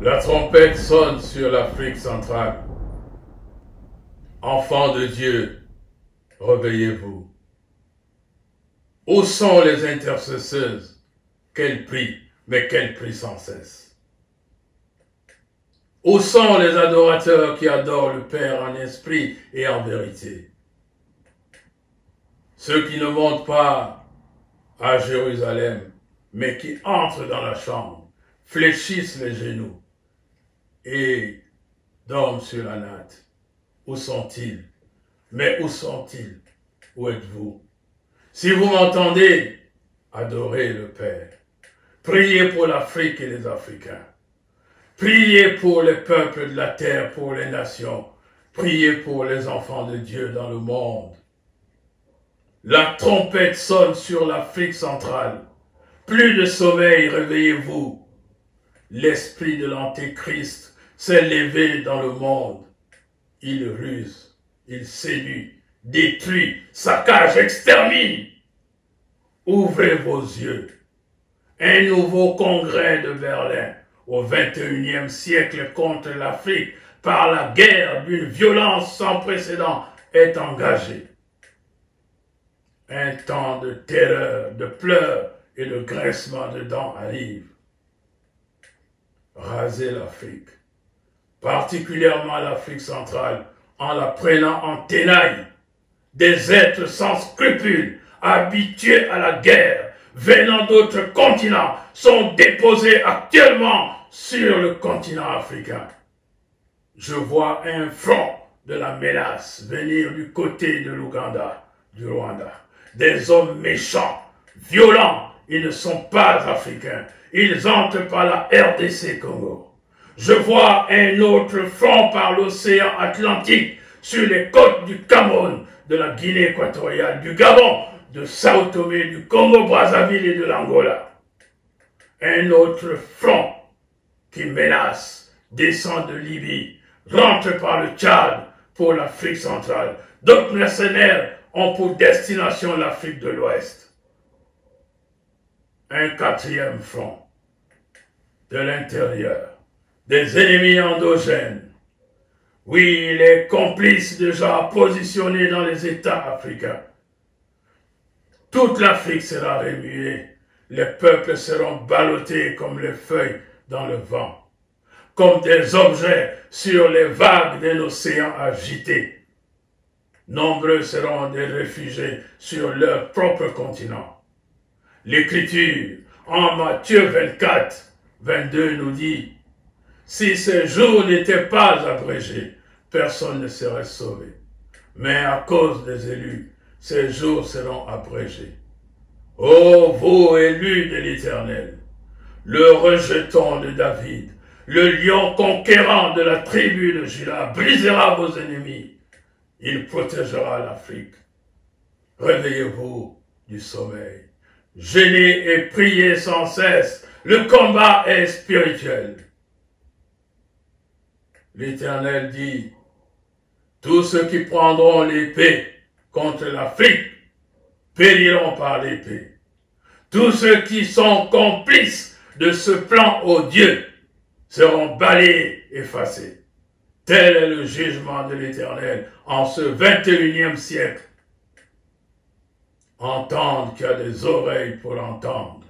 La trompette sonne sur l'Afrique centrale. Enfants de Dieu, réveillez-vous. Où sont les intercesseuses? Qu'elles prient, mais qu'elles prient sans cesse. Où sont les adorateurs qui adorent le Père en esprit et en vérité? Ceux qui ne montent pas à Jérusalem, mais qui entrent dans la chambre, fléchissent les genoux et dorment sur la natte. Où sont-ils? Mais où sont-ils? Où êtes-vous? Si vous m'entendez, adorez le Père. Priez pour l'Afrique et les Africains. Priez pour les peuples de la terre, pour les nations. Priez pour les enfants de Dieu dans le monde. La trompette sonne sur l'Afrique centrale. Plus de sommeil, réveillez-vous. L'esprit de l'Antéchrist s'est levé dans le monde. Il ruse, il séduit, détruit, saccage, extermine. Ouvrez vos yeux. Un nouveau congrès de Berlin au XXIe siècle contre l'Afrique par la guerre d'une violence sans précédent est engagé. Un temps de terreur, de pleurs et de grincement de dents arrive. Rasez l'Afrique, particulièrement l'Afrique centrale, en la prenant en tenaille. Des êtres sans scrupules, habitués à la guerre, venant d'autres continents, sont déposés actuellement sur le continent africain. Je vois un front de la menace venir du côté de l'Ouganda, du Rwanda. Des hommes méchants, violents, ils ne sont pas africains. Ils entrent par la RDC Congo. Je vois un autre front par l'océan Atlantique, sur les côtes du Cameroun, de la Guinée équatoriale, du Gabon, de Sao Tomé, du Congo-Brazzaville et de l'Angola. Un autre front qui menace descend de Libye, rentre par le Tchad pour l'Afrique centrale. D'autres mercenaires ont pour destination l'Afrique de l'Ouest. Un quatrième front de l'intérieur, des ennemis endogènes. Oui, les complices déjà positionnés dans les États africains. Toute l'Afrique sera remuée. Les peuples seront ballottés comme les feuilles dans le vent, comme des objets sur les vagues d'un océan agité. Nombreux seront des réfugiés sur leur propre continent. L'Écriture, en Matthieu 24, 22, nous dit: si ces jours n'étaient pas abrégés, personne ne serait sauvé. Mais à cause des élus, ces jours seront abrégés. Ô vous élus de l'Éternel, le rejeton de David, le lion conquérant de la tribu de Juda, brisera vos ennemis. Il protégera l'Afrique. Réveillez-vous du sommeil. Jeûnez et priez sans cesse. Le combat est spirituel. L'Éternel dit: tous ceux qui prendront l'épée contre l'Afrique périront par l'épée. Tous ceux qui sont complices de ce plan odieux seront balayés, effacés. Tel est le jugement de l'Éternel en ce 21e siècle. Entendre qui a des oreilles pour entendre.